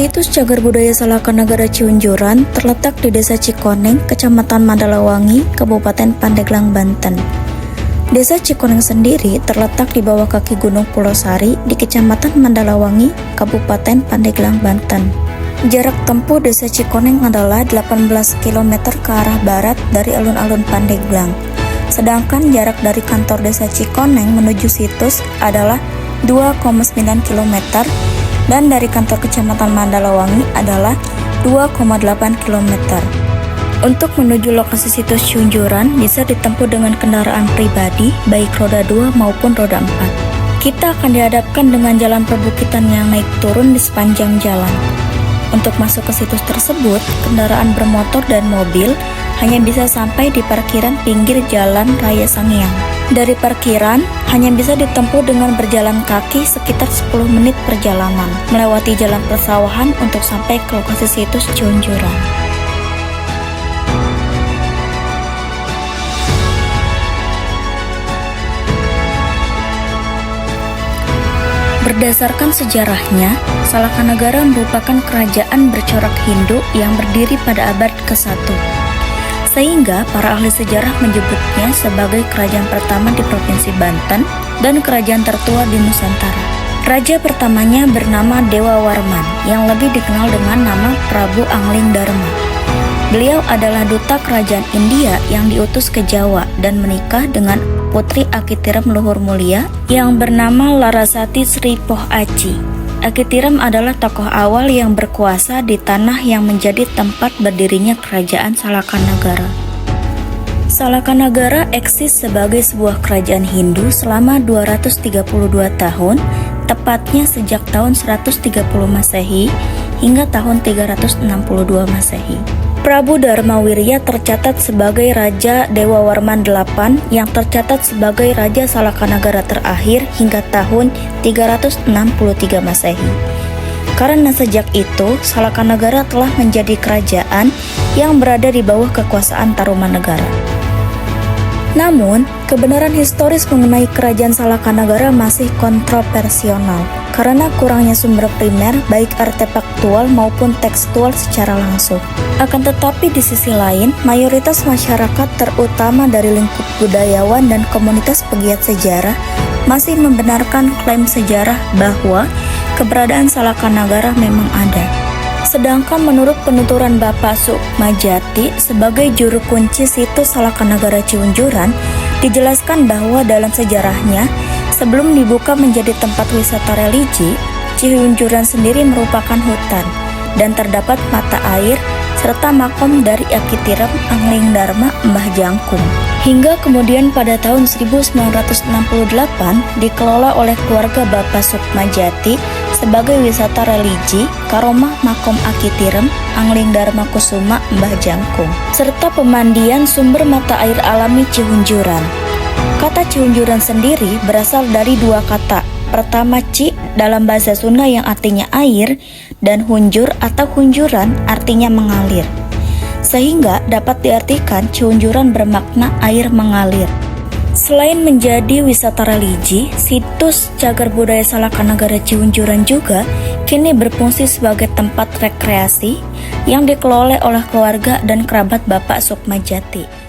Situs Cagar Budaya Salakanagara Ciunjuran terletak di Desa Cikoneng, Kecamatan Mandalawangi, Kabupaten Pandeglang, Banten. Desa Cikoneng sendiri terletak di bawah kaki Gunung Pulau Sari di Kecamatan Mandalawangi, Kabupaten Pandeglang, Banten. Jarak tempuh Desa Cikoneng adalah 18 km ke arah barat dari alun-alun Pandeglang. Sedangkan jarak dari kantor Desa Cikoneng menuju situs adalah 2,9 km dan dari kantor Kecamatan Mandalawangi adalah 2,8 km. Untuk menuju lokasi situs Ciunjuran bisa ditempuh dengan kendaraan pribadi baik roda 2 maupun roda 4. Kita akan dihadapkan dengan jalan perbukitan yang naik turun di sepanjang jalan. Untuk masuk ke situs tersebut, kendaraan bermotor dan mobil hanya bisa sampai di parkiran pinggir Jalan Raya Sangiang. Dari parkiran hanya bisa ditempuh dengan berjalan kaki sekitar 10 menit perjalanan, melewati jalan persawahan untuk sampai ke lokasi situs Ciunjuran. Berdasarkan sejarahnya, Salakanagara merupakan kerajaan bercorak Hindu yang berdiri pada abad ke-1. Sehingga para ahli sejarah menyebutnya sebagai kerajaan pertama di Provinsi Banten dan kerajaan tertua di Nusantara. Raja pertamanya bernama Dewa Warman yang lebih dikenal dengan nama Prabu Angling Darma. Beliau adalah duta kerajaan India yang diutus ke Jawa dan menikah dengan putri Akitiram Luhur Mulia yang bernama Larasati Sri Poh Aci. Akitiram adalah tokoh awal yang berkuasa di tanah yang menjadi tempat berdirinya kerajaan Salakanagara. Salakanagara eksis sebagai sebuah kerajaan Hindu selama 232 tahun, tepatnya sejak tahun 130 Masehi hingga tahun 362 Masehi. Prabu Dharmawirya tercatat sebagai Raja Dewa Warman VIII yang tercatat sebagai Raja Salakanagara terakhir hingga tahun 363 Masehi. Karena sejak itu, Salakanagara telah menjadi kerajaan yang berada di bawah kekuasaan Tarumanegara. Namun, kebenaran historis mengenai kerajaan Salakanagara masih kontroversial karena kurangnya sumber primer baik artefaktual maupun tekstual secara langsung. Akan tetapi di sisi lain, mayoritas masyarakat terutama dari lingkup budayawan dan komunitas pegiat sejarah masih membenarkan klaim sejarah bahwa keberadaan Salakanagara memang ada. Sedangkan menurut penuturan Bapak Sukmajati sebagai juru kunci situs Salakanagara Ciunjuran, dijelaskan bahwa dalam sejarahnya, sebelum dibuka menjadi tempat wisata religi, Ciunjuran sendiri merupakan hutan dan terdapat mata air serta makom dari Akitiram Angling Darma Mbah Jangkung. Hingga kemudian pada tahun 1968 dikelola oleh keluarga Bapak Sukmajati sebagai wisata religi Karomah Makom Akitiram Angling Darma Kusuma Mbah Jangkung, serta pemandian sumber mata air alami Ciunjuran. Kata Ciunjuran sendiri berasal dari dua kata. Pertama ci dalam bahasa Sunda yang artinya air, dan hunjur atau hunjuran artinya mengalir. Sehingga dapat diartikan Ciunjuran bermakna air mengalir. Selain menjadi wisata religi, situs Cagar Budaya Salakanagara Ciunjuran juga kini berfungsi sebagai tempat rekreasi yang dikelola oleh keluarga dan kerabat Bapak Sukmajati.